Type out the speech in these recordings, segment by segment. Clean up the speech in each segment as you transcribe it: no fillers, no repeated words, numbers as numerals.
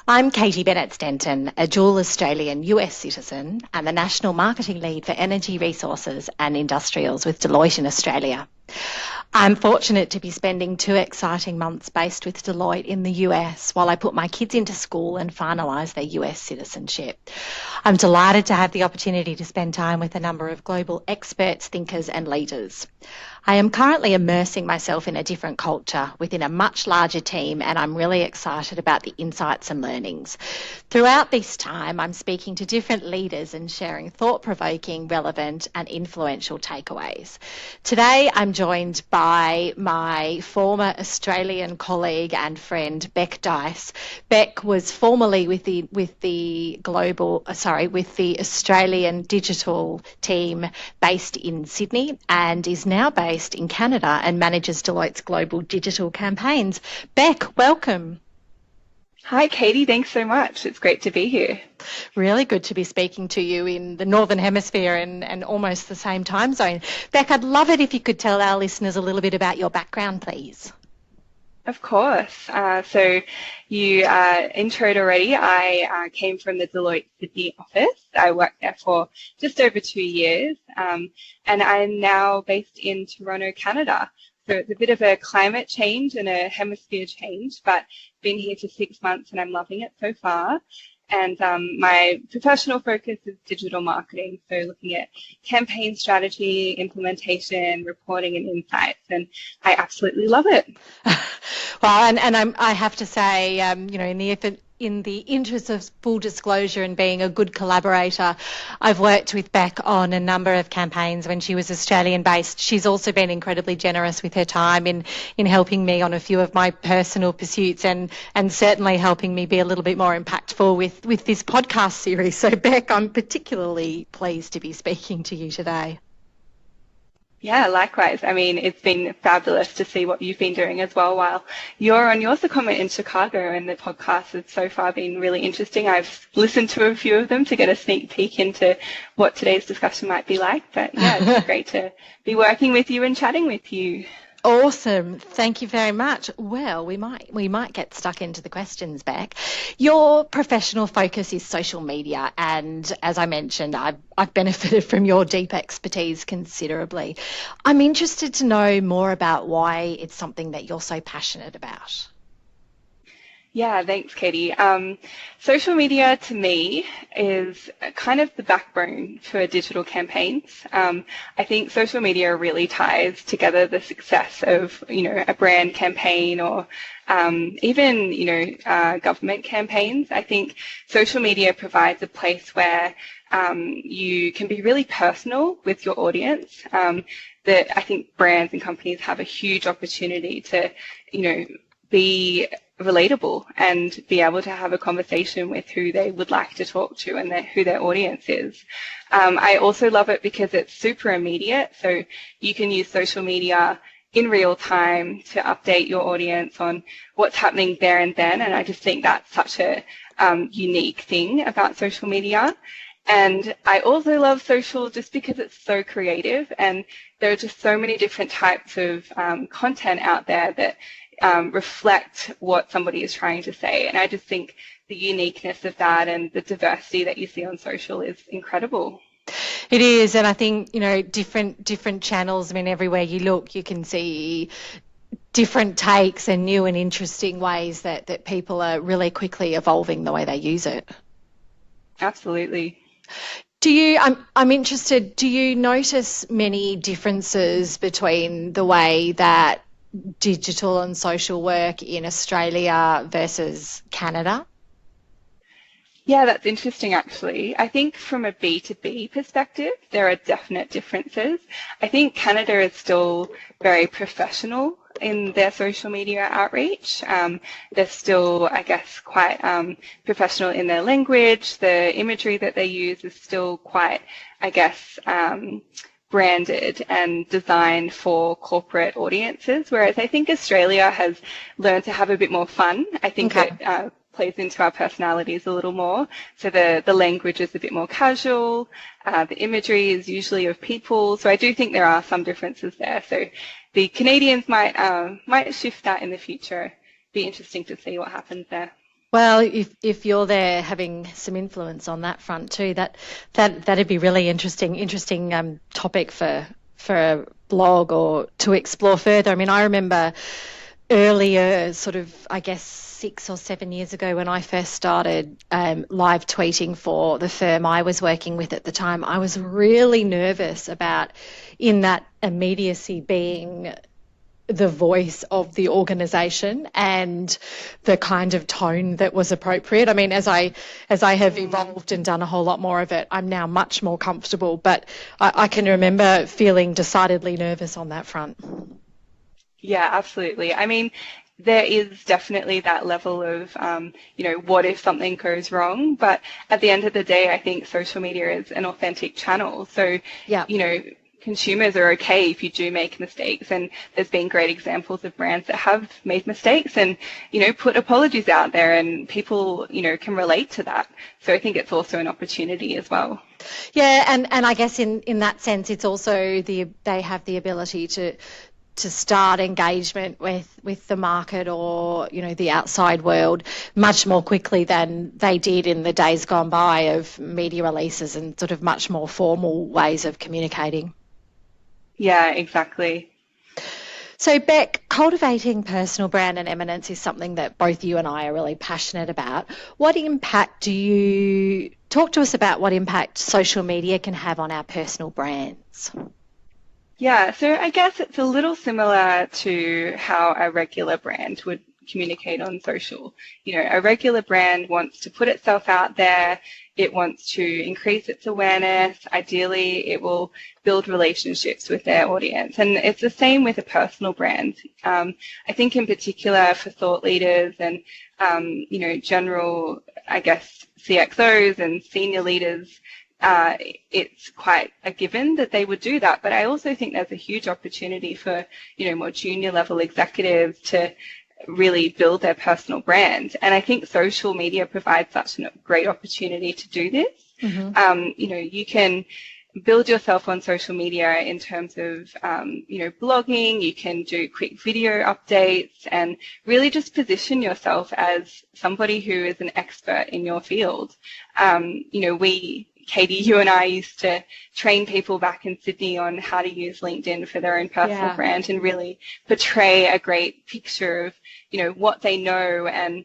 I'm Katie Bennett-Stenton, a dual Australian US citizen and the National Marketing Lead for Energy Resources and Industrials with Deloitte in Australia. I'm fortunate to be spending 2 exciting months based with Deloitte in the US while I put my kids into school and finalise their US citizenship. I'm delighted to have the opportunity to spend time with a number of global experts, thinkers and leaders. I am currently immersing myself in a different culture within a much larger team, and I'm really excited about the insights and learnings. Throughout this time, I'm speaking to different leaders and sharing thought-provoking, relevant and influential takeaways. Today, I'm joined by my former Australian colleague and friend, Bec Dyce. Bec was formerly with the Australian digital team based in Sydney and is now based in Canada and manages Deloitte's global digital campaigns. Bec, welcome. Hi, Katie. Thanks so much. It's great to be here. Really good to be speaking to you in the Northern Hemisphere and almost the same time zone. Bec, I'd love it if you could tell our listeners a little bit about your background, please. Of course. So you introed already. I came from the Deloitte Sydney office. I worked there for just over 2 years, and I'm now based in Toronto, Canada. So it's a bit of a climate change and a hemisphere change, but been here for 6 months and I'm loving it so far. And my professional focus is digital marketing, so looking at campaign strategy, implementation, reporting and insights, and I absolutely love it. Well, I have to say, in the interest of full disclosure and being a good collaborator, I've worked with Bec on a number of campaigns when she was Australian-based. She's also been incredibly generous with her time in helping me on a few of my personal pursuits and certainly helping me be a little bit more impactful with this podcast series. So, Bec, I'm particularly pleased to be speaking to you today. Yeah, likewise. I mean, it's been fabulous to see what you've been doing as well while you're on your secondment in Chicago, and the podcast has so far been really interesting. I've listened to a few of them to get a sneak peek into what today's discussion might be like. But yeah, it's great to be working with you and chatting with you. Awesome. Thank you very much. Well, we might get stuck into the questions, Bec. Your professional focus is social media, and as I mentioned, I've benefited from your deep expertise considerably. I'm interested to know more about why it's something that you're so passionate about. Yeah, thanks, Katie. Social media to me is kind of the backbone for digital campaigns. I think social media really ties together the success of, a brand campaign or even, government campaigns. I think social media provides a place where you can be really personal with your audience. That I think brands and companies have a huge opportunity to, be relatable and be able to have a conversation with who they would like to talk to and who their audience is. I also love it because it's super immediate, so you can use social media in real time to update your audience on what's happening there and then, and I just think that's such a unique thing about social media. And I also love social just because it's so creative, and there are just so many different types of content out there that reflect what somebody is trying to say. And I just think the uniqueness of that and the diversity that you see on social is incredible. It is, and I think, different channels, everywhere you look, you can see different takes and new and interesting ways that people are really quickly evolving the way they use it. Absolutely. I'm interested, do you notice many differences between the way that digital and social work in Australia versus Canada? Yeah, that's interesting, actually. I think from a B2B perspective, there are definite differences. I think Canada is still very professional in their social media outreach. They're still, I guess, quite professional in their language. The imagery that they use is still quite, I guess, branded and designed for corporate audiences, whereas I think Australia has learned to have a bit more fun. I think it plays into our personalities a little more. So the language is a bit more casual. The imagery is usually of people. So I do think there are some differences there. So the Canadians might shift that in the future. Be interesting to see what happens there. Well, if you're there having some influence on that front too, that'd be really interesting topic for a blog or to explore further. I mean, I remember earlier, sort of, I guess 6 or 7 years ago, when I first started live tweeting for the firm I was working with at the time, I was really nervous about in that immediacy being the voice of the organisation and the kind of tone that was appropriate. I mean, as I have evolved and done a whole lot more of it, I'm now much more comfortable, but I can remember feeling decidedly nervous on that front. Yeah, absolutely. I mean, there is definitely that level of, what if something goes wrong? But at the end of the day, I think social media is an authentic channel. So, Yeah. Consumers are okay if you do make mistakes. And there's been great examples of brands that have made mistakes and, put apologies out there, and people, can relate to that. So I think it's also an opportunity as well. Yeah, and I guess in that sense, it's also they have the ability to start engagement with the market or the outside world much more quickly than they did in the days gone by of media releases and sort of much more formal ways of communicating. Yeah, exactly. So, Bec, cultivating personal brand and eminence is something that both you and I are really passionate about. What impact do you talk to us about what impact social media can have on our personal brands? Yeah, so I guess it's a little similar to how a regular brand would communicate on social. A regular brand wants to put itself out there. It wants to increase its awareness. Ideally, it will build relationships with their audience. And it's the same with a personal brand. I think in particular for thought leaders and, general, I guess, CXOs and senior leaders, it's quite a given that they would do that. But I also think there's a huge opportunity for, more junior level executives to really build their personal brand. And I think social media provides such a great opportunity to do this. Mm-hmm. You can build yourself on social media in terms of, blogging. You can do quick video updates and really just position yourself as somebody who is an expert in your field. Katie, you and I used to train people back in Sydney on how to use LinkedIn for their own personal brand and really portray a great picture of, what they know and,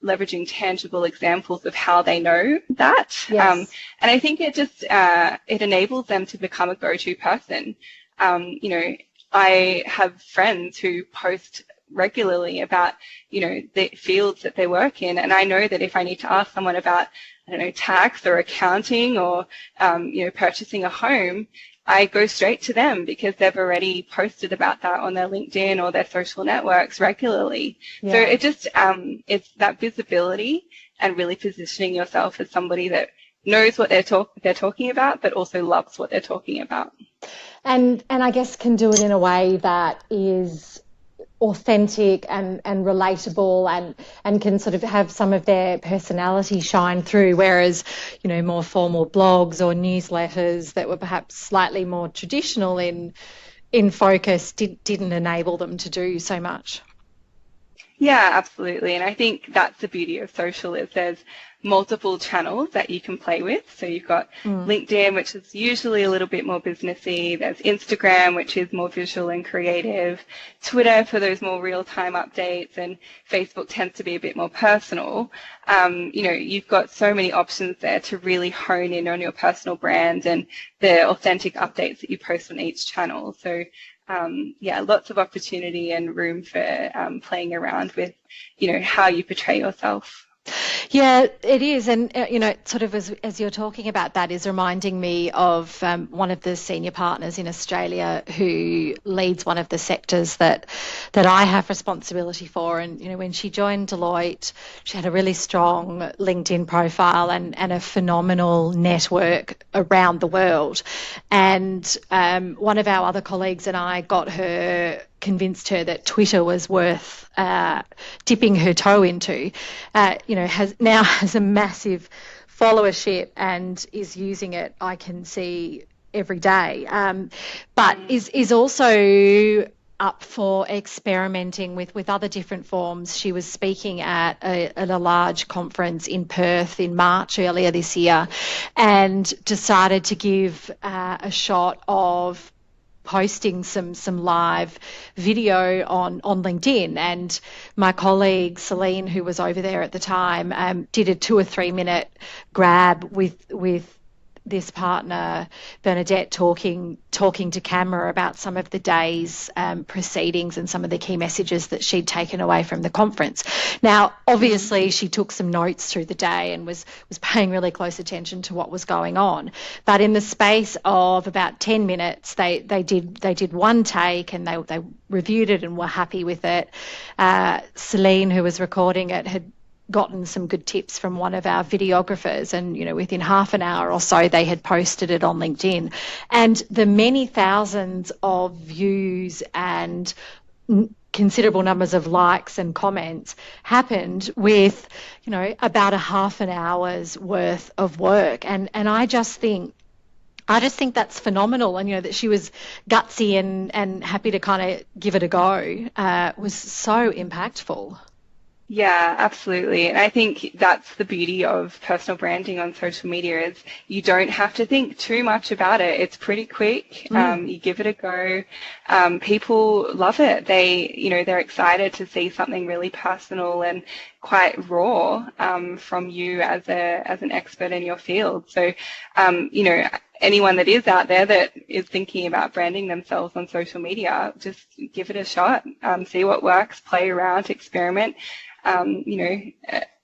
leveraging tangible examples of how they know that. Yes. And I think it just, it enables them to become a go-to person. I have friends who post regularly about, the fields that they work in. And I know that if I need to ask someone about, tax or accounting or, purchasing a home, I go straight to them because they've already posted about that on their LinkedIn or their social networks regularly. Yeah. So it just, it's that visibility and really positioning yourself as somebody that knows what they're talking about, but also loves what they're talking about. And I guess can do it in a way that is authentic and relatable and can sort of have some of their personality shine through, whereas, more formal blogs or newsletters that were perhaps slightly more traditional in focus didn't enable them to do so much. Yeah, absolutely. And I think that's the beauty of social is there's multiple channels that you can play with. So you've got LinkedIn, which is usually a little bit more businessy. There's Instagram, which is more visual and creative. Twitter for those more real-time updates, and Facebook tends to be a bit more personal. You've got so many options there to really hone in on your personal brand and the authentic updates that you post on each channel. So lots of opportunity and room for playing around with, how you portray yourself. Yeah, it is. And, sort of as you're talking about that is reminding me of one of the senior partners in Australia who leads one of the sectors that I have responsibility for. And, when she joined Deloitte, she had a really strong LinkedIn profile and a phenomenal network around the world. And one of our other colleagues and I convinced her that Twitter was worth dipping her toe into, has a massive followership and is using it, I can see, every day. But is also up for experimenting with other different forms. She was speaking at a large conference in Perth in March earlier this year, and decided to give a shot of posting some live video on LinkedIn. And my colleague Celine, who was over there at the time, did a 2 or 3 minute grab with this partner, Bernadette, talking to camera about some of the day's proceedings and some of the key messages that she'd taken away from the conference. Now, obviously, she took some notes through the day and was paying really close attention to what was going on. But in the space of about 10 minutes, they did one take, and they reviewed it and were happy with it. Celine, who was recording it, had gotten some good tips from one of our videographers, and within half an hour or so they had posted it on LinkedIn, and the many thousands of views and considerable numbers of likes and comments happened with about a half an hour's worth of work. And I just think that's phenomenal. And that she was gutsy and happy to kind of give it a go was so impactful. Yeah, absolutely. And I think that's the beauty of personal branding on social media, is you don't have to think too much about it. It's pretty quick. You give it a go. People love it. They're excited to see something really personal and quite raw from you as an expert in your field. So, anyone that is out there that is thinking about branding themselves on social media, just give it a shot. See what works, play around, experiment.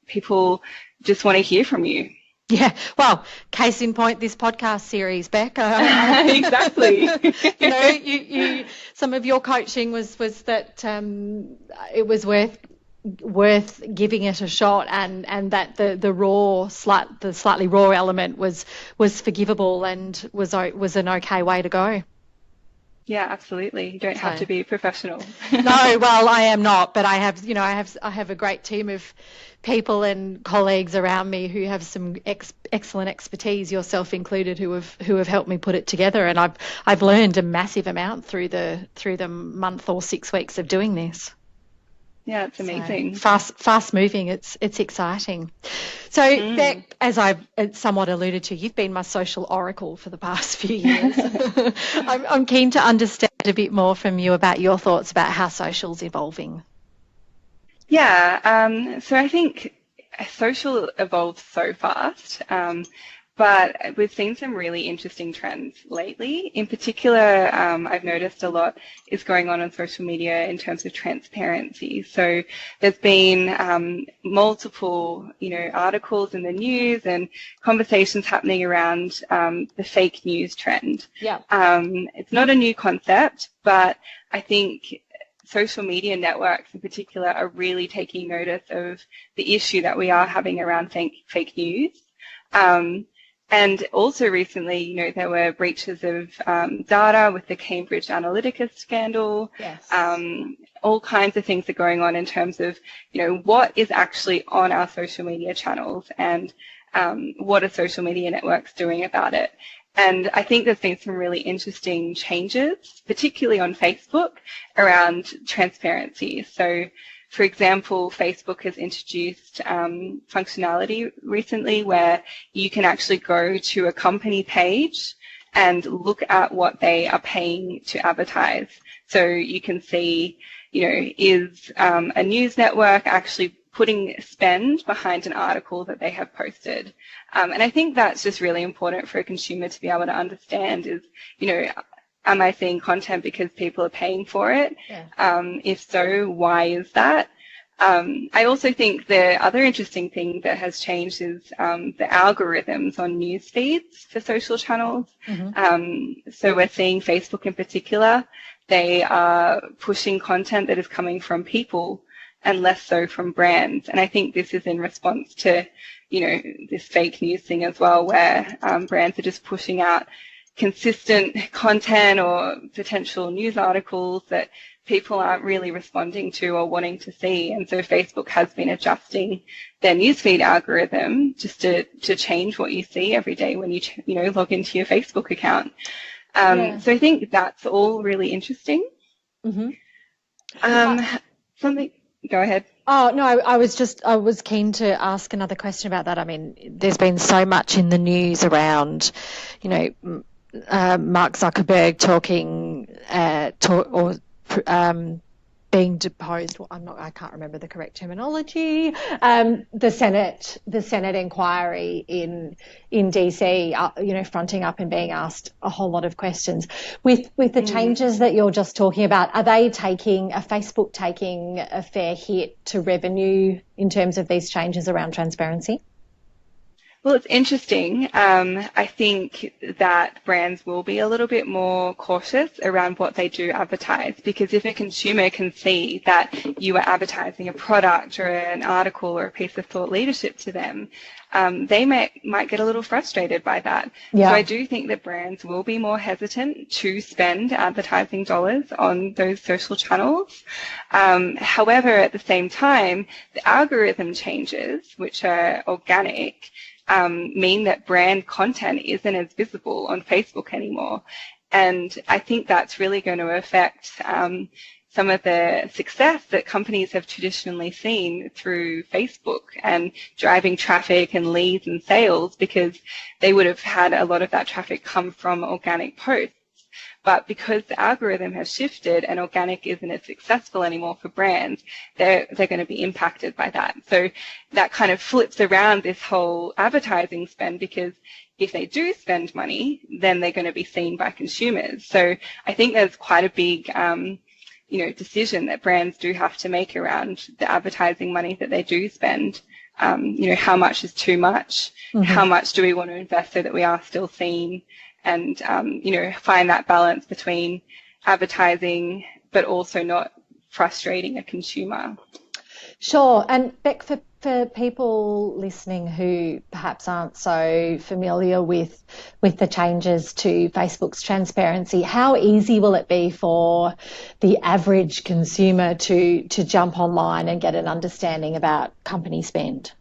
People just want to hear from you. Yeah, well, case in point, this podcast series, Bec. Exactly. You some of your coaching was that it was worth giving it a shot, and that the slightly raw element was forgivable and was an okay way to go. Yeah, absolutely. You don't have to be a professional. No, well, I am not, but I have a great team of people and colleagues around me who have some excellent expertise, yourself included, who have helped me put it together, and I've learned a massive amount through the month or 6 weeks of doing this. Yeah, it's amazing. So, fast moving. It's exciting. So, Bec, as I've somewhat alluded to, you've been my social oracle for the past few years. I'm keen to understand a bit more from you about your thoughts about how social's evolving. Yeah. So I think social evolves so fast. But we've seen some really interesting trends lately. In particular, I've noticed a lot is going on social media in terms of transparency. So there's been multiple, articles in the news and conversations happening around the fake news trend. Yeah. It's not a new concept, but I think social media networks in particular are really taking notice of the issue that we are having around fake news. And also recently, there were breaches of data with the Cambridge Analytica scandal. Yes. All kinds of things are going on in terms of, what is actually on our social media channels, and what are social media networks doing about it. And I think there's been some really interesting changes, particularly on Facebook, around transparency. So, for example, Facebook has introduced functionality recently where you can actually go to a company page and look at what they are paying to advertise. So you can see, is a news network actually putting spend behind an article that they have posted. And I think that's just really important for a consumer to be able to understand is, am I seeing content because people are paying for it? Yeah. If so, why is that? I also think the other interesting thing that has changed is the algorithms on news feeds for social channels. Mm-hmm. So we're seeing Facebook in particular, they are pushing content that is coming from people and less so from brands. And I think this is in response to, this fake news thing as well, where brands are just pushing out consistent content or potential news articles that people aren't really responding to or wanting to see. And so Facebook has been adjusting their newsfeed algorithm just to change what you see every day when you log into your Facebook account. So I think that's all really interesting. Mm-hmm. Something. Go ahead. Oh, no, I was keen to ask another question about that. I mean, there's been so much in the news around, you know, Mark Zuckerberg being deposed. Well, I can't remember the correct terminology. The Senate inquiry in DC, fronting up and being asked a whole lot of questions. With the changes that you're just talking about, are Facebook taking a fair hit to revenue in terms of these changes around transparency? Well, it's interesting. I think that brands will be a little bit more cautious around what they do advertise, because if a consumer can see that you are advertising a product or an article or a piece of thought leadership to them, they might get a little frustrated by that. Yeah. So I do think that brands will be more hesitant to spend advertising dollars on those social channels. However, at the same time, the algorithm changes, which are organic, mean that brand content isn't as visible on Facebook anymore. And I think that's really going to affect some of the success that companies have traditionally seen through Facebook and driving traffic and leads and sales, because they would have had a lot of that traffic come from organic posts. But because the algorithm has shifted and organic isn't as successful anymore for brands, they're going to be impacted by that. So that kind of flips around this whole advertising spend, because if they do spend money, then they're going to be seen by consumers. So I think there's quite a big decision that brands do have to make around the advertising money that they do spend. How much is too much? Mm-hmm. How much do we want to invest so that we are still seen? And, find that balance between advertising but also not frustrating a consumer. Sure. And Bec, for people listening who perhaps aren't so familiar with the changes to Facebook's transparency, how easy will it be for the average consumer to jump online and get an understanding about company spend?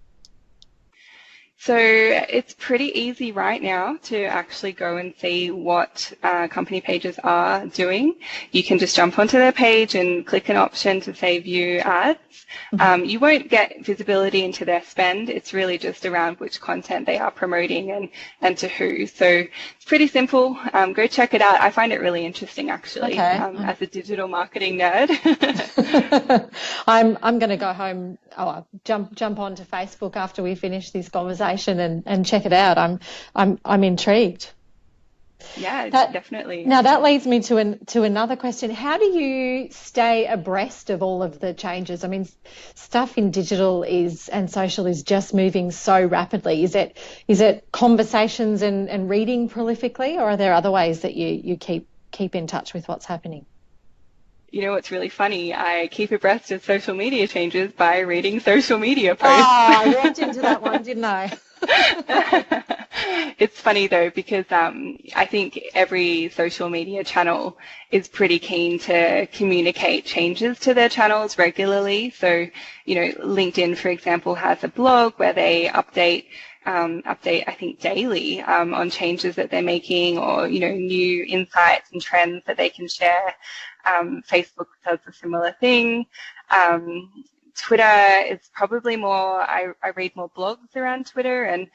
So it's pretty easy right now to actually go and see what company pages are doing. You can just jump onto their page and click an option to say view ads. You won't get visibility into their spend. It's really just around which content they are promoting and to who. So it's pretty simple. Go check it out. I find it really interesting, actually, as a digital marketing nerd. I'm going to go home, jump onto Facebook after we finish this conversation and check it out. I'm intrigued. Yeah, definitely. Now that leads me to another question. How do you stay abreast of all of the changes? I mean, stuff in digital and social is just moving so rapidly. Is it conversations and reading prolifically, or are there other ways that you keep in touch with what's happening? You know what's really funny? I keep abreast of social media changes by reading social media posts. I walked into that one, didn't I? It's funny though, because I think every social media channel is pretty keen to communicate changes to their channels regularly. So, LinkedIn, for example, has a blog where they update, I think, daily on changes that they're making, or, new insights and trends that they can share. Facebook does a similar thing. Twitter is probably more, I read more blogs around Twitter and,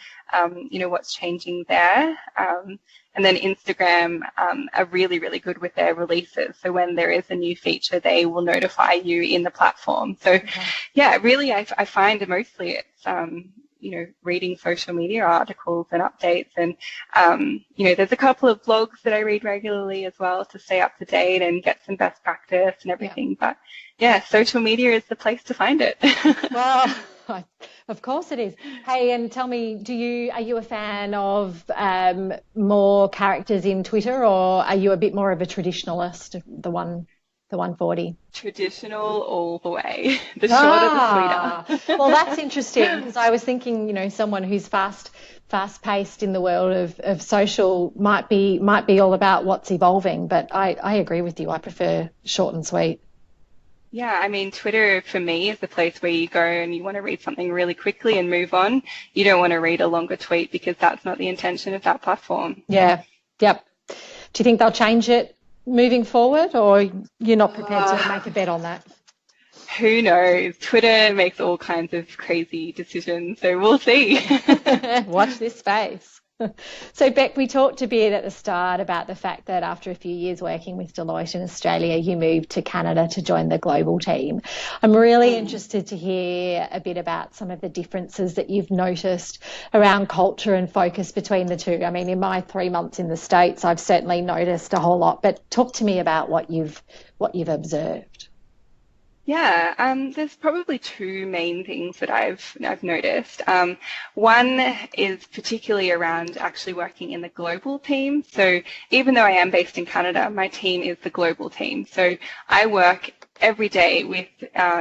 what's changing there. And then Instagram are really, really good with their releases. So when there is a new feature, they will notify you in the platform. So, yeah, really, I find mostly it's, reading social media articles and updates. And, there's a couple of blogs that I read regularly as well to stay up to date and get some best practice and everything. Yeah. But, yeah, social media is the place to find it. Well, of course it is. Hey, and tell me, are you a fan of more characters in Twitter, or are you a bit more of a traditionalist, the 140? Traditional all the way. The shorter, the sweeter. Well, that's interesting, because I was thinking, someone who's fast-paced in the world of social might be all about what's evolving, but I agree with you. I prefer short and sweet. Yeah, I mean, Twitter for me is the place where you go and you want to read something really quickly and move on. You don't want to read a longer tweet, because that's not the intention of that platform. Yeah, yep. Do you think they'll change it moving forward, or you're not prepared to make a bet on that? Who knows? Twitter makes all kinds of crazy decisions, so we'll see. Watch this space. So, Bec, we talked a bit at the start about the fact that after a few years working with Deloitte in Australia, you moved to Canada to join the global team. I'm really interested to hear a bit about some of the differences that you've noticed around culture and focus between the two. I mean, in my 3 months in the States, I've certainly noticed a whole lot, but talk to me about what you've observed. Yeah, there's probably two main things that I've noticed. One is particularly around actually working in the global team. So even though I am based in Canada, my team is the global team. So I work every day with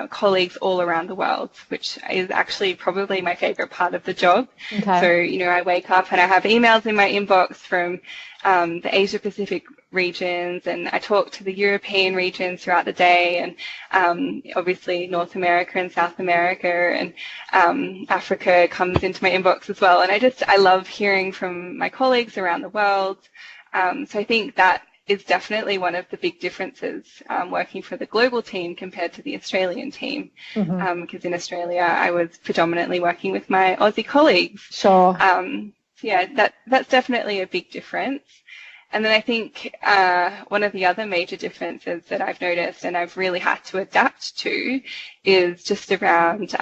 colleagues all around the world, which is actually probably my favorite part of the job. Okay. So, I wake up and I have emails in my inbox from the Asia Pacific regions, and I talk to the European regions throughout the day, and obviously North America and South America, and Africa comes into my inbox as well. And I love hearing from my colleagues around the world. So I think that is definitely one of the big differences working for the global team compared to the Australian team. Because in Australia, I was predominantly working with my Aussie colleagues. Sure. So yeah, that's definitely a big difference. And then I think one of the other major differences that I've noticed and I've really had to adapt to is just around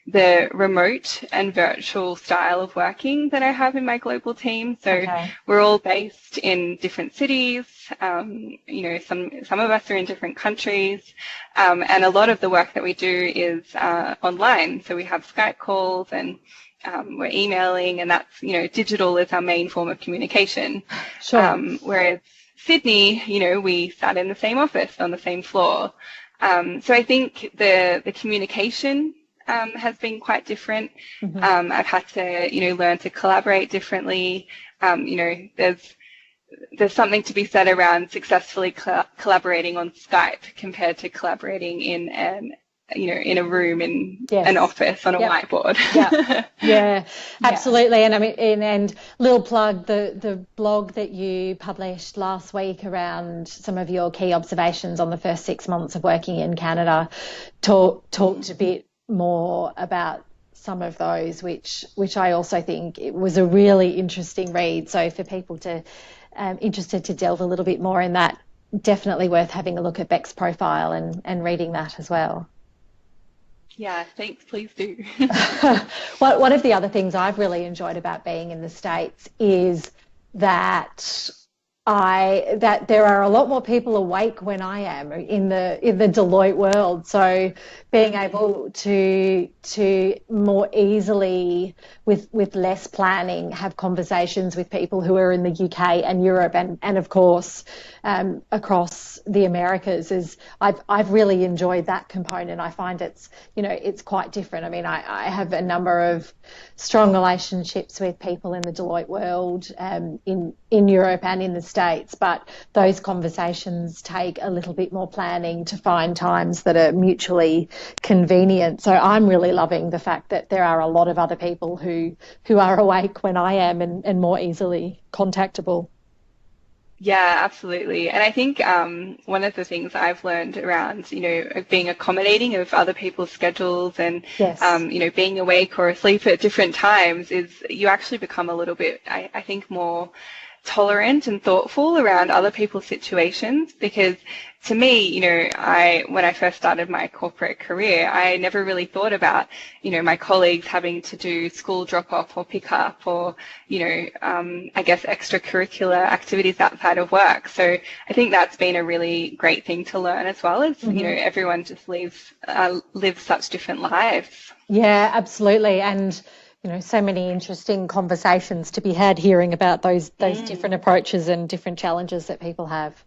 the remote and virtual style of working that I have in my global team. So we're all based in different cities. Some of us are in different countries, and a lot of the work that we do is online. So we have Skype calls, and we're emailing, and that's, digital is our main form of communication. Sure. Whereas Sydney, we sat in the same office on the same floor. So I think the communication has been quite different. I've had to, learn to collaborate differently. There's something to be said around successfully collaborating on Skype compared to collaborating in a room in an office on a whiteboard. Yeah, absolutely. And I mean, and little plug, the blog that you published last week around some of your key observations on the first 6 months of working in Canada talked a bit more about some of those, which I also think it was a really interesting read. So for people to interested to delve a little bit more in that, definitely worth having a look at Bec's profile and reading that as well. Yeah, thanks. Please do. One of the other things I've really enjoyed about being in the States is that there are a lot more people awake when I am in the Deloitte world. So being able to more easily, with less planning, have conversations with people who are in the UK and Europe and of course across the Americas is I've really enjoyed that component. I find it's quite different. I mean, I have a number of strong relationships with people in the Deloitte world in Europe and in the States, but those conversations take a little bit more planning to find times that are mutually convenient. So I'm really loving the fact that there are a lot of other people who are awake when I am and more easily contactable. Yeah, absolutely. And I think one of the things I've learned around, being accommodating of other people's schedules and, being awake or asleep at different times is you actually become a little bit, I think, more tolerant and thoughtful around other people's situations, because to me, when I first started my corporate career, I never really thought about, my colleagues having to do school drop-off or pick-up or, I guess extracurricular activities outside of work. So I think that's been a really great thing to learn as well as, everyone just lives such different lives. Yeah, absolutely. And so many interesting conversations to be had hearing about those different approaches and different challenges that people have.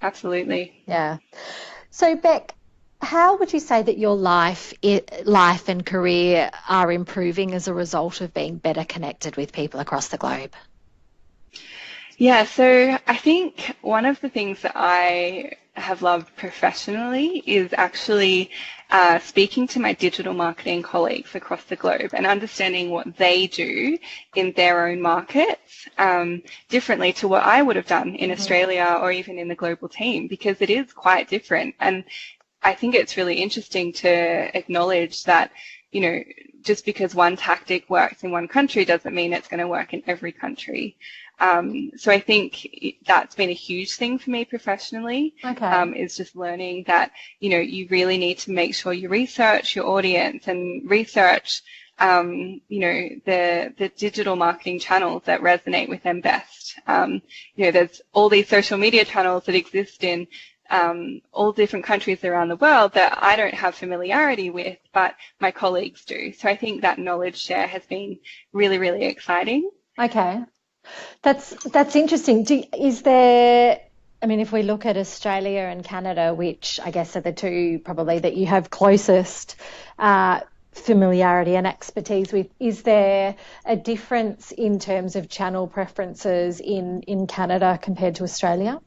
Absolutely. Yeah. So, Bec, how would you say that your life and career are improving as a result of being better connected with people across the globe? Yeah, so I think one of the things that I have loved professionally is actually speaking to my digital marketing colleagues across the globe and understanding what they do in their own markets differently to what I would have done in Australia or even in the global team, because it is quite different. And I think it's really interesting to acknowledge that, you know, just because one tactic works in one country doesn't mean it's going to work in every country. So I think that's been a huge thing for me professionally, is just learning that, you know, you really need to make sure you research your audience and research, you know, the digital marketing channels that resonate with them best. You know, there's all these social media channels that exist in all different countries around the world that I don't have familiarity with, but my colleagues do. So I think that knowledge share has been really, really exciting. Okay. That's interesting. Is there, I mean, if we look at Australia and Canada, which I guess are the two probably that you have closest familiarity and expertise with, is there a difference in terms of channel preferences in Canada compared to Australia?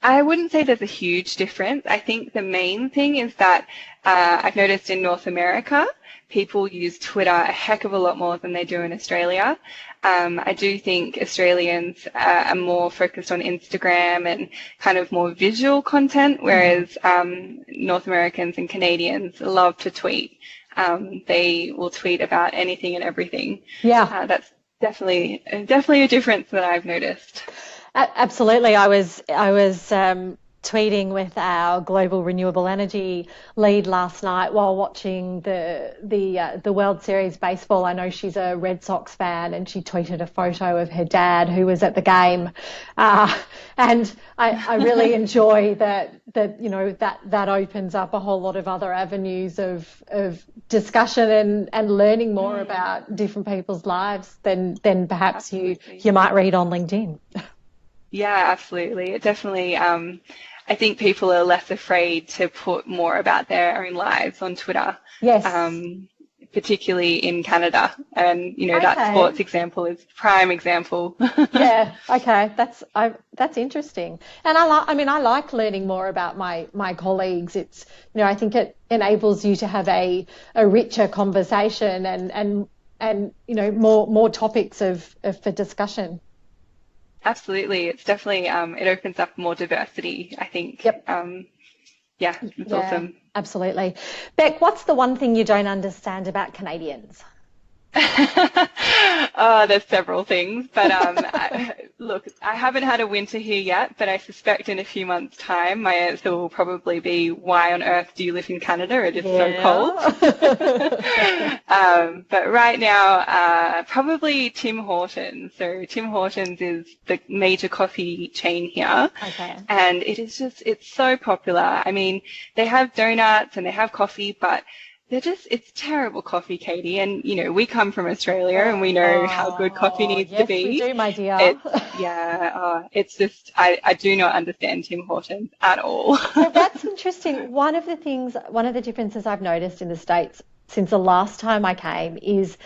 I wouldn't say there's a huge difference. I think the main thing is that I've noticed in North America, people use Twitter a heck of a lot more than they do in Australia. I do think Australians are more focused on Instagram and kind of more visual content, whereas North Americans and Canadians love to tweet. They will tweet about anything and everything. Yeah. That's definitely a difference that I've noticed. Absolutely. I was tweeting with our global renewable energy lead last night while watching the World Series baseball. I know she's a Red Sox fan, and she tweeted a photo of her dad who was at the game, and I really enjoy that you know that opens up a whole lot of other avenues of discussion and learning more about different people's lives than perhaps you might read on LinkedIn. Yeah, absolutely. It definitely, I think people are less afraid to put more about their own lives on Twitter. Yes. Particularly in Canada. And, you know, that sports example is prime example. Yeah. Okay. That's interesting. And I like learning more about my colleagues. It's, you know, I think it enables you to have a richer conversation and you know, more topics for discussion. Absolutely. It's definitely, it opens up more diversity, I think. Yep. Yeah, it's awesome. Absolutely. Bec, what's the one thing you don't understand about Canadians? There's several things, but look, I haven't had a winter here yet, but I suspect in a few months' time my answer will probably be, why on earth do you live in Canada? It is so cold. But right now, probably Tim Hortons. So Tim Hortons is the major coffee chain here. Okay. And it's so popular. I mean, they have donuts and they have coffee, but it's terrible coffee, Katie. And, you know, we come from Australia and we know how good coffee needs to be. Yes, we do, my dear. It's just, I do not understand Tim Hortons at all. Well, that's interesting. One of the differences I've noticed in the States since the last time I came is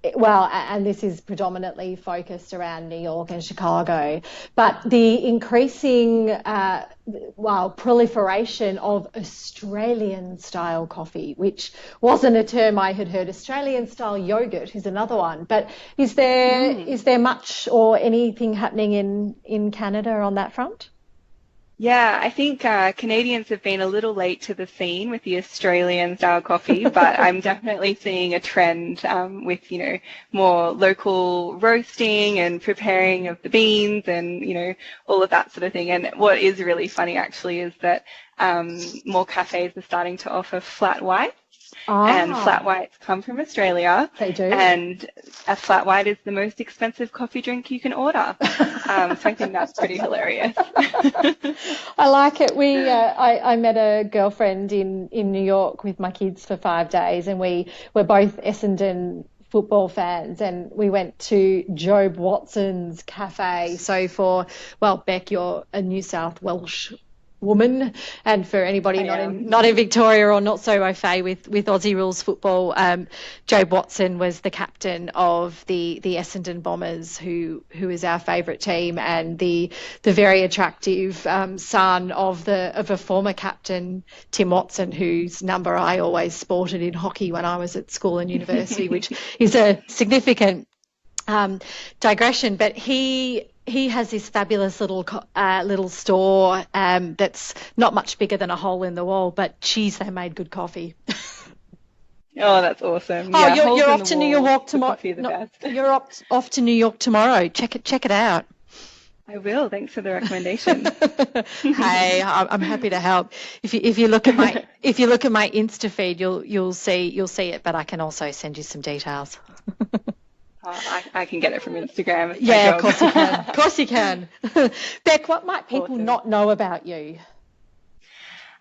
and this is predominantly focused around New York and Chicago, but the increasing, proliferation of Australian-style coffee, which wasn't a term I had heard. Australian-style yogurt is another one. But is there much or anything happening in Canada on that front? Yeah, I think Canadians have been a little late to the scene with the Australian-style coffee, but I'm definitely seeing a trend with, you know, more local roasting and preparing of the beans and, you know, all of that sort of thing. And what is really funny, actually, is that more cafes are starting to offer flat whites. And flat whites come from Australia. They do. And a flat white is the most expensive coffee drink you can order. So I think that's pretty hilarious. I like it. I met a girlfriend in New York with my kids for 5 days, and we were both Essendon football fans, and we went to Job Watson's cafe. So Bec, you're a New South Welsh woman, and for anybody not in Victoria or not so au fait with Aussie rules football, Jobe Watson was the captain of the Essendon Bombers, who is our favourite team, and the very attractive son of a former captain, Tim Watson, whose number I always sported in hockey when I was at school and university, which is a significant digression. But he has this fabulous little store that's not much bigger than a hole in the wall, but geez, they made good coffee. Oh, that's awesome. Oh, yeah, you're off to New York tomorrow. You're off to New York tomorrow. Check it out. I will. Thanks for the recommendation. Hey, I'm happy to help. If you look at my Insta feed, you'll see it, but I can also send you some details. I can get it from Instagram. Yeah, of course you can. Of course you can. Bec, what might people not know about you?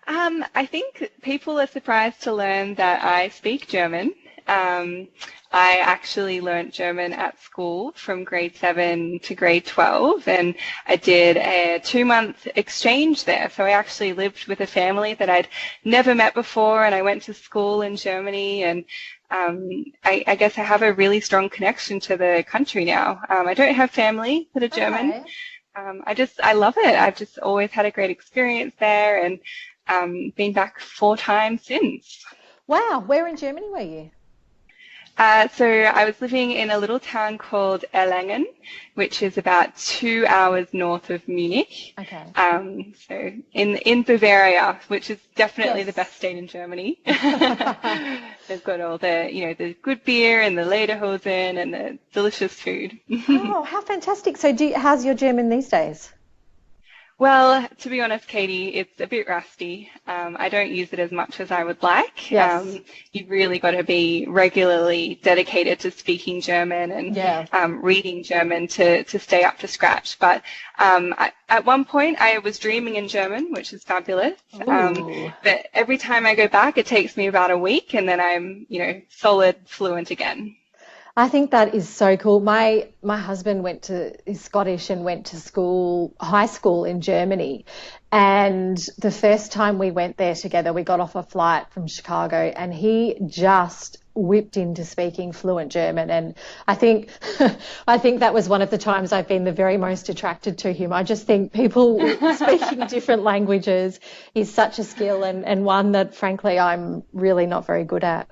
I think people are surprised to learn that I speak German. I actually learnt German at school from grade 7 to grade 12, and I did a 2-month exchange there. So I actually lived with a family that I'd never met before, and I went to school in Germany, and I guess I have a really strong connection to the country now. I don't have family that are German. Okay. I love it. I've just always had a great experience there, and been back 4 times since. Wow. Where in Germany were you? So I was living in a little town called Erlangen, which is about 2 hours north of Munich. Okay. So in Bavaria, which is definitely the best state in Germany. They've got all the good beer and the lederhosen and the delicious food. Oh, how fantastic! So how's your German these days? Well, to be honest, Katie, it's a bit rusty. I don't use it as much as I would like. Yes. You've really got to be regularly dedicated to speaking German and reading German to stay up to scratch. But at one point, I was dreaming in German, which is fabulous. But every time I go back, it takes me about a week, and then I'm, solid fluent again. I think that is so cool. My husband is Scottish and went to high school in Germany. And the first time we went there together, we got off a flight from Chicago, and he just whipped into speaking fluent German. And I think that was one of the times I've been the very most attracted to him. I just think people speaking different languages is such a skill, and one that, frankly, I'm really not very good at.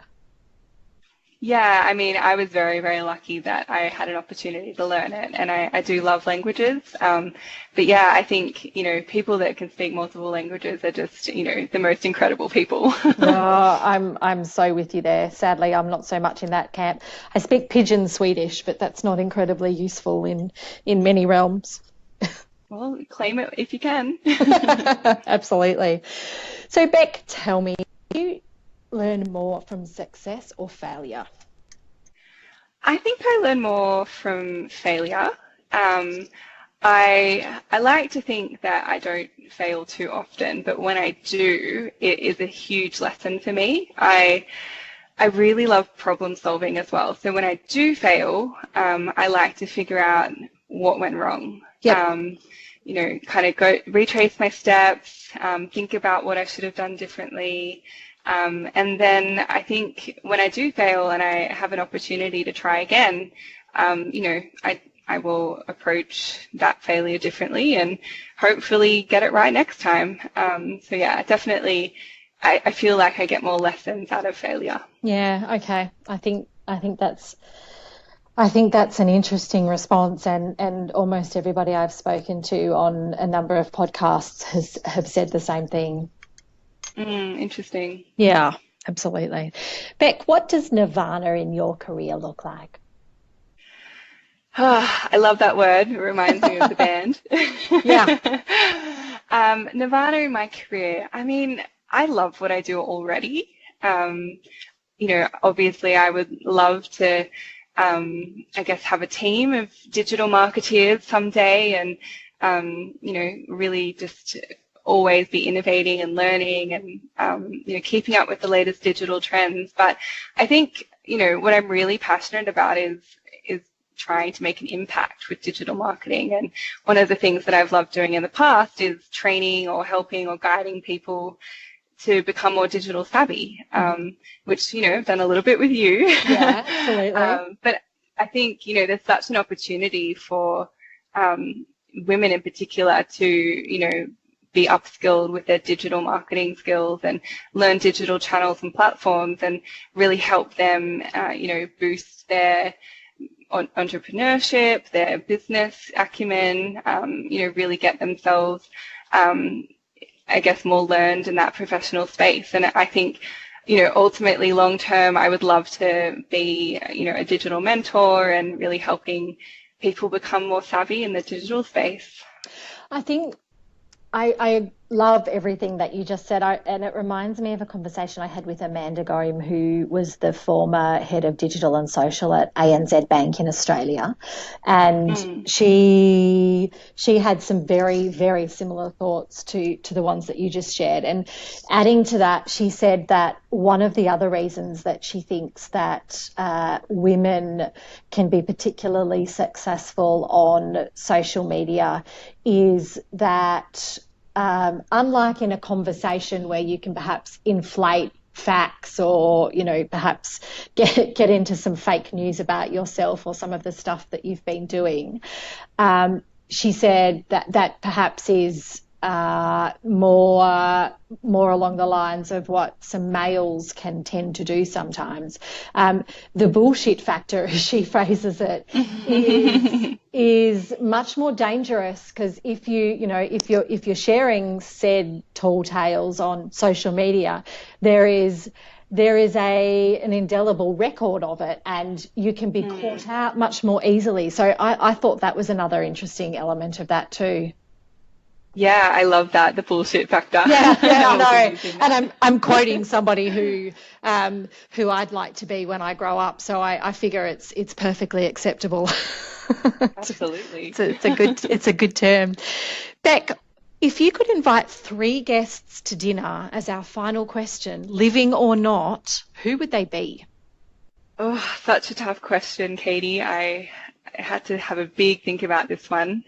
Yeah, I mean, I was very, very lucky that I had an opportunity to learn it, and I do love languages. But yeah, I think, people that can speak multiple languages are just, the most incredible people. Oh, I'm so with you there. Sadly, I'm not so much in that camp. I speak pidgin Swedish, but that's not incredibly useful in many realms. Well, claim it if you can. Absolutely. So, Bec, tell me, do you learn more from success or failure? I think I learn more from failure. I like to think that I don't fail too often, but when I do, it is a huge lesson for me. I really love problem solving as well. So when I do fail, I like to figure out what went wrong. Yep. Kind of retrace my steps, think about what I should have done differently. And then I think when I do fail and I have an opportunity to try again, I will approach that failure differently and hopefully get it right next time. So yeah, definitely, I feel like I get more lessons out of failure. Yeah. Okay. I think that's an interesting response, and almost everybody I've spoken to on a number of podcasts have said the same thing. Interesting. Yeah, absolutely. Bec, what does nirvana in your career look like? I love that word. It reminds me of the band. Yeah. Nirvana in my career. I mean, I love what I do already. Obviously I would love to, have a team of digital marketeers someday, and, really just always be innovating and learning and, keeping up with the latest digital trends. But I think, what I'm really passionate about is trying to make an impact with digital marketing. And one of the things that I've loved doing in the past is training or helping or guiding people to become more digital savvy, which, you know, I've done a little bit with you. Yeah, absolutely. But I think, you know, there's such an opportunity for women in particular to, you know, be upskilled with their digital marketing skills and learn digital channels and platforms and really help them, you know, boost their entrepreneurship, their business acumen, you know, really get themselves, I guess, more learned in that professional space. And I think, you know, ultimately long term, I would love to be, you know, a digital mentor and really helping people become more savvy in the digital space. I think I love everything that you just said, and it reminds me of a conversation I had with Amanda Gorham, who was the former head of digital and social at ANZ Bank in Australia, and she had some very, very similar thoughts to the ones that you just shared. And adding to that, she said that one of the other reasons that she thinks that women can be particularly successful on social media is that unlike in a conversation where you can perhaps inflate facts or, you know, perhaps get into some fake news about yourself or some of the stuff that you've been doing, she said that perhaps is more along the lines of what some males can tend to do sometimes. The bullshit factor, as she phrases it, is much more dangerous, because if you're sharing said tall tales on social media, there is an indelible record of it, and you can be caught out much more easily. So I thought that was another interesting element of that too. Yeah, I love that, the bullshit factor. Yeah, I know. And I'm quoting somebody who I'd like to be when I grow up, so I figure it's perfectly acceptable. Absolutely. It's a good term. Bec, if you could invite 3 guests to dinner as our final question, living or not, who would they be? Oh, such a tough question, Katie. I had to have a big think about this one.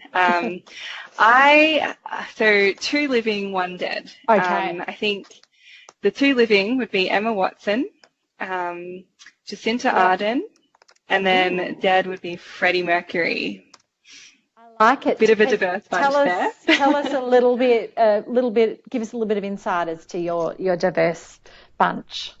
So 2 living, 1 dead. Okay. I think the 2 living would be Emma Watson, Jacinta Ardern, and then dead would be Freddie Mercury. I like it. Bit of a diverse bunch there. Tell us a little bit, give us a little bit of insight as to your diverse bunch.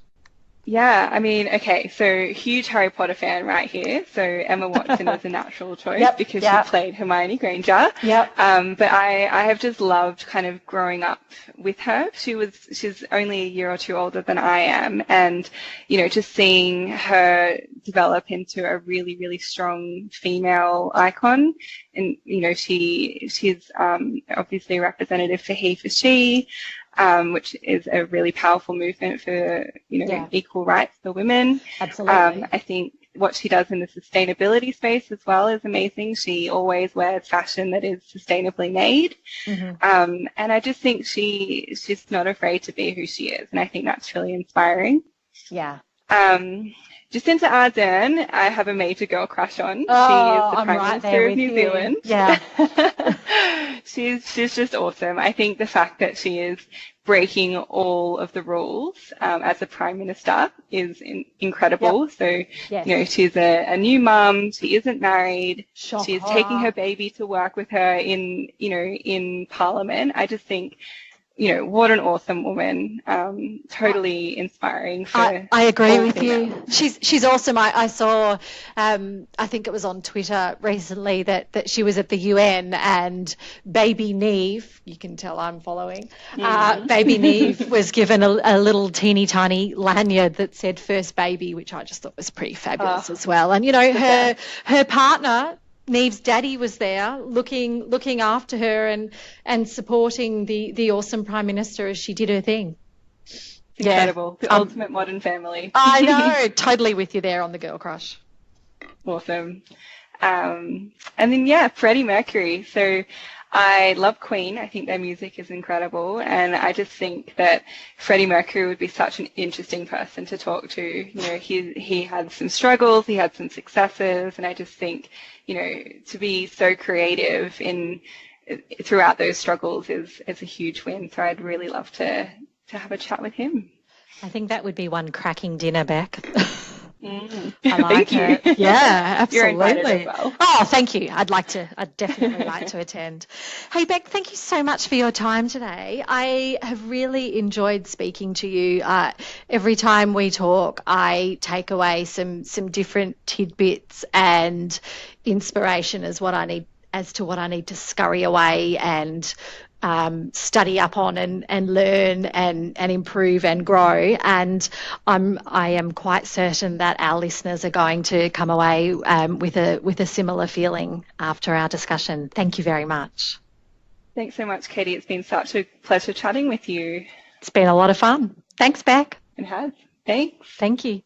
Yeah, I mean, okay, so huge Harry Potter fan right here. So Emma Watson was a natural choice because she played Hermione Granger. Yep. But I have just loved kind of growing up with her. She's only a year or 2 older than I am, and you know, just seeing her develop into a really, really strong female icon. And you know, she's obviously a representative for he for she. Which is a really powerful movement for, you know, equal rights for women. Absolutely. I think what she does in the sustainability space as well is amazing. She always wears fashion that is sustainably made. And I just think she's not afraid to be who she is. And I think that's really inspiring. Yeah. Jacinta Ardern, I have a major girl crush on. Oh, she is the I'm Prime right Minister there of New with Zealand. You. Yeah. She's just awesome. I think the fact that she is breaking all of the rules as a Prime Minister is incredible. Yep. So, you know, she's a new mum. She isn't married. Shocker. She's taking her baby to work with her in Parliament. I just think, you know, what an awesome woman. Totally inspiring. I agree with you. She's awesome. I saw, I think it was on Twitter recently that she was at the UN, and baby Neve, you can tell I'm following, baby Neve was given a little teeny tiny lanyard that said first baby, which I just thought was pretty fabulous as well. And, you know, her partner, Neve's daddy, was there looking after her and supporting the awesome Prime Minister as she did her thing. Incredible. The ultimate modern family. I know. Totally with you there on the girl crush. Awesome. And then, Freddie Mercury. So I love Queen. I think their music is incredible, and I just think that Freddie Mercury would be such an interesting person to talk to. You know, he had some struggles, he had some successes, and I just think, you know, to be so creative in throughout those struggles is a huge win. So I'd really love to have a chat with him. I think that would be one cracking dinner, Bec. I like it. Yeah, absolutely. You're invited as well. Oh, thank you. I'd definitely like to attend. Hey, Bec, thank you so much for your time today. I have really enjoyed speaking to you. Every time we talk, I take away some different tidbits and inspiration as to what I need to scurry away and study up on and learn and improve and grow. And I am quite certain that our listeners are going to come away with a similar feeling after our discussion. Thank you very much. Thanks so much, Katie. It's been such a pleasure chatting with you. It's been a lot of fun. Thanks, Bec. It has. Thanks. Thank you.